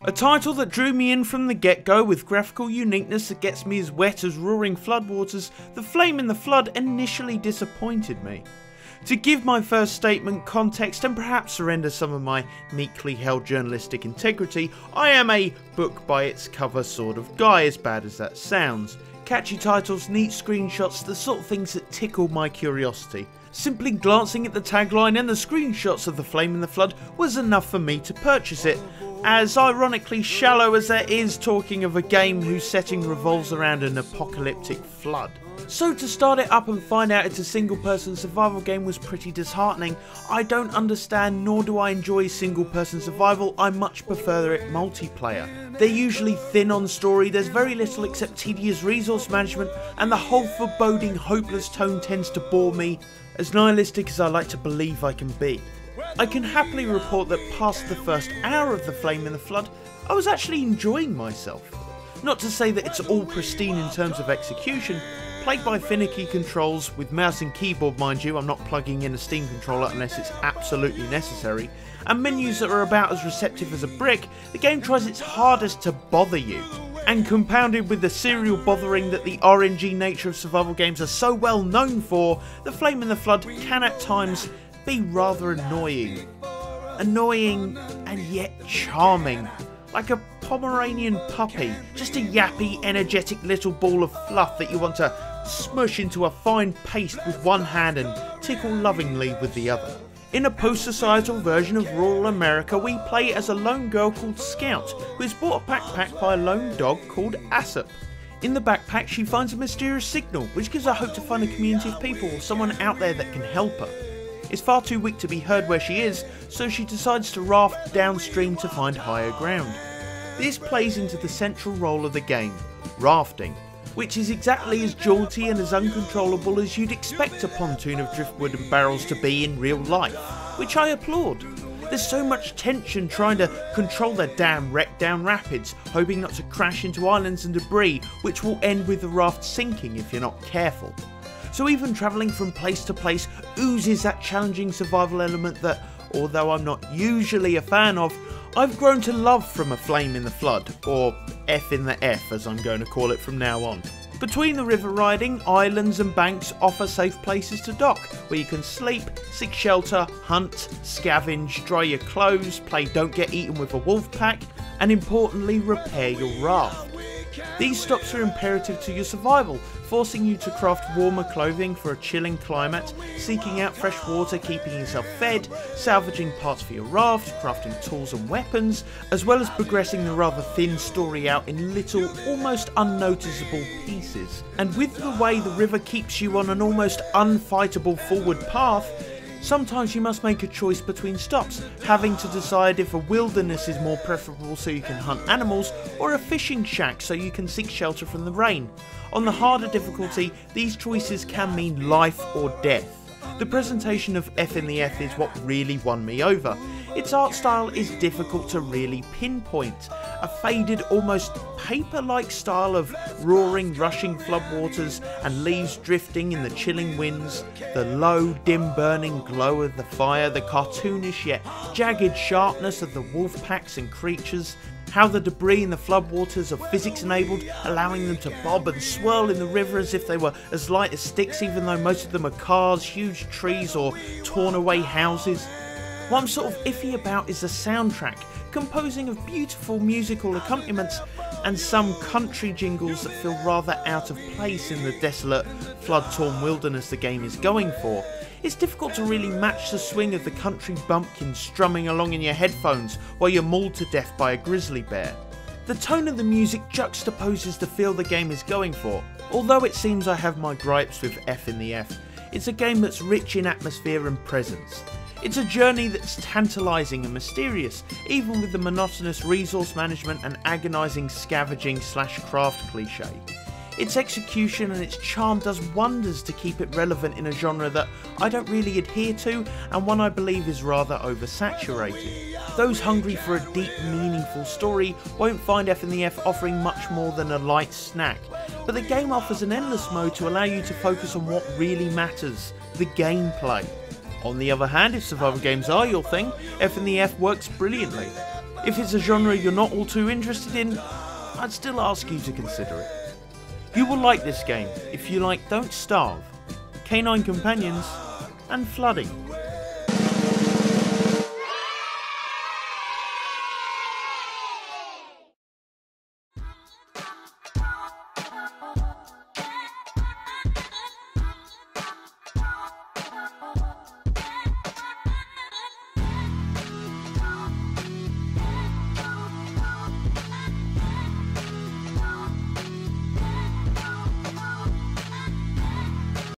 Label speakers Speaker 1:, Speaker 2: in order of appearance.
Speaker 1: A title that drew me in from the get-go with graphical uniqueness that gets me as wet as roaring floodwaters, The Flame in the Flood initially disappointed me. To give my first statement context and perhaps surrender some of my meekly held journalistic integrity, I am a book by its cover sort of guy, as bad as that sounds. Catchy titles, neat screenshots, the sort of things that tickle my curiosity. Simply glancing at the tagline and the screenshots of The Flame in the Flood was enough for me to purchase it, as ironically shallow as that is talking of a game whose setting revolves around an apocalyptic flood. So to start it up and find out it's a single person survival game was pretty disheartening. I don't understand nor do I enjoy single person survival, I much prefer it multiplayer. They're usually thin on story, there's very little except tedious resource management, and the whole foreboding hopeless tone tends to bore me, as nihilistic as I like to believe I can be. I can happily report that past the first hour of The Flame in the Flood, I was actually enjoying myself. Not to say that it's all pristine in terms of execution, plagued by finicky controls, with mouse and keyboard mind you, I'm not plugging in a Steam controller unless it's absolutely necessary, and menus that are about as receptive as a brick, the game tries its hardest to bother you. And compounded with the serial bothering that the RNG nature of survival games are so well known for, The Flame in the Flood can at times be rather annoying. Annoying and yet charming. Like a Pomeranian puppy, just a yappy, energetic little ball of fluff that you want to smush into a fine paste with one hand and tickle lovingly with the other. In a post-societal version of rural America, we play as a lone girl called Scout, who is bought a backpack by a lone dog called Aesop. In the backpack, she finds a mysterious signal, which gives her hope to find a community of people or someone out there that can help her. It's far too weak to be heard where she is, so she decides to raft downstream to find higher ground. This plays into the central role of the game, rafting, which is exactly as jaunty and as uncontrollable as you'd expect a pontoon of driftwood and barrels to be in real life, which I applaud. There's so much tension trying to control the damn wreck down rapids, hoping not to crash into islands and debris, which will end with the raft sinking if you're not careful. So even travelling from place to place oozes that challenging survival element that, although I'm not usually a fan of, I've grown to love from A Flame in the Flood, or F in the F as I'm going to call it from now on. Between the river riding, islands and banks offer safe places to dock, where you can sleep, seek shelter, hunt, scavenge, dry your clothes, play don't get eaten with a wolf pack, and importantly repair your raft. These stops are imperative to your survival, forcing you to craft warmer clothing for a chilling climate, seeking out fresh water, keeping yourself fed, salvaging parts for your raft, crafting tools and weapons, as well as progressing the rather thin story out in little, almost unnoticeable pieces. And with the way the river keeps you on an almost unfightable forward path, sometimes you must make a choice between stops, having to decide if a wilderness is more preferable so you can hunt animals, or a fishing shack so you can seek shelter from the rain. On the harder difficulty, these choices can mean life or death. The presentation of F in the F is what really won me over. Its art style is difficult to really pinpoint. A faded, almost paper-like style of roaring, rushing floodwaters and leaves drifting in the chilling winds, the low, dim-burning glow of the fire, the cartoonish yet jagged sharpness of the wolf packs and creatures, how the debris in the floodwaters are physics-enabled, allowing them to bob and swirl in the river as if they were as light as sticks, even though most of them are cars, huge trees or torn-away houses. What I'm sort of iffy about is the soundtrack, composing of beautiful musical accompaniments and some country jingles that feel rather out of place in the desolate, flood-torn wilderness the game is going for. It's difficult to really match the swing of the country bumpkins strumming along in your headphones while you're mauled to death by a grizzly bear. The tone of the music juxtaposes the feel the game is going for. Although it seems I have my gripes with F in the F, it's a game that's rich in atmosphere and presence. It's a journey that's tantalising and mysterious, even with the monotonous resource management and agonising scavenging / craft cliche. Its execution and its charm does wonders to keep it relevant in a genre that I don't really adhere to, and one I believe is rather oversaturated. Those hungry for a deep, meaningful story won't find F in the F offering much more than a light snack, but the game offers an endless mode to allow you to focus on what really matters, the gameplay. On the other hand, if survival games are your thing, F in the F works brilliantly. If it's a genre you're not all too interested in, I'd still ask you to consider it. You will like this game if you like Don't Starve, Canine Companions and flooding.